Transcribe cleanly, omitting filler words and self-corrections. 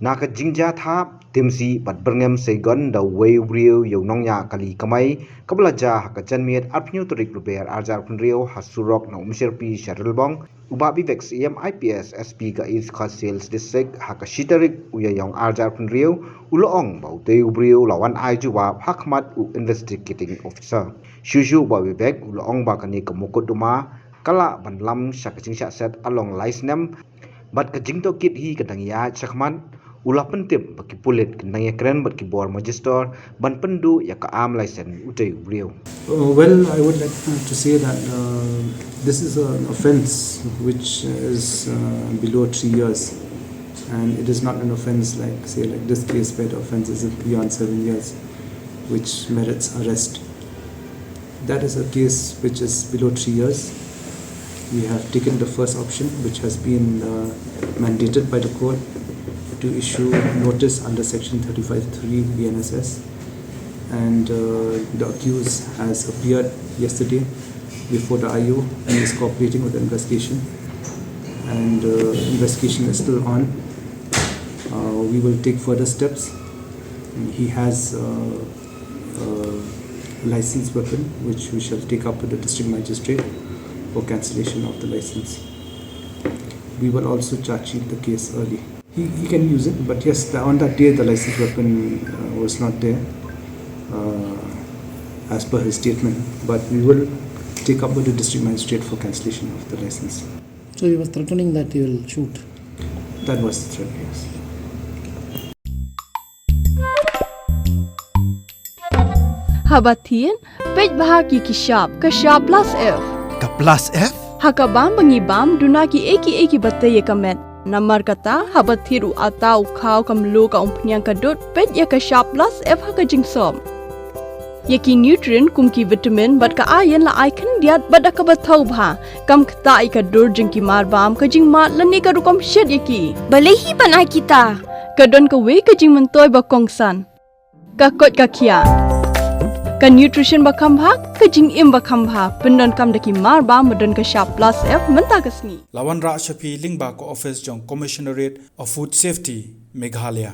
Naka jingja thap timsi bat berngem segon da way riu yo nongya kali kamai kablaja hakachan miet apnyu turik ruper arjar punrio hasurok na umsirpi sharilbong uba bivex IPS SP ga is sales district hakashitarik uyayong arjar punrio uloong baute ubrio lawan aijuwa hakmat u investigating officer shushu ba bivek uloong ba kani kamukutuma kala banlam shakaching set along license bat kajing to kit hi kadangya chakman ulah pentim bagi pulit kendang keren bagi bor magister ban pendu ya ka am license utay brio. Well, I would like to say that this is an offence which is below 3 years, and it is not an offence like this case where the offence is beyond 7 years, which merits arrest. That is a case which is below 3 years. We have taken the first option, which has been mandated by the court to issue notice under section 35(3) BNSS, and the accused has appeared yesterday before the IO and is cooperating with the investigation, and investigation is still on. We will take further steps. He has a licensed weapon which we shall take up with the district magistrate for cancellation of the license. We will also charge sheet the case early. He can use it, but yes, on that day the licensed weapon was not there as per his statement, but we will take up with the district magistrate for cancellation of the license. So he was threatening that he will shoot? That was the threat, yes. Habatin, pej bahagi kishap, kashap plus F. Ka plus F? Hakabam bangibam dunaki eki batay kamet. Namar kata habathiru atau khau kamlu ka umpnyang kadut pet ya ka sharp plus F ha ka jingsom. Yaki nutrient kumki vitamin bat ka iron la icon diat bat ka bathau bha kam kta I ka dur jingki mar bam ka jing mat lani ka rukom shed yaki. Balehi banai kita. Kadon ka we ka jing mentoy ba kongsan. Ka kot ka kia. Ka nutrition ba kambha ka jing im ba kambha pendon kam daki mar bam medon ka sharp plus F menta ka sni. Lawan Ra Shafi Lingba ko office jong Commissionerate of Food Safety Meghalaya.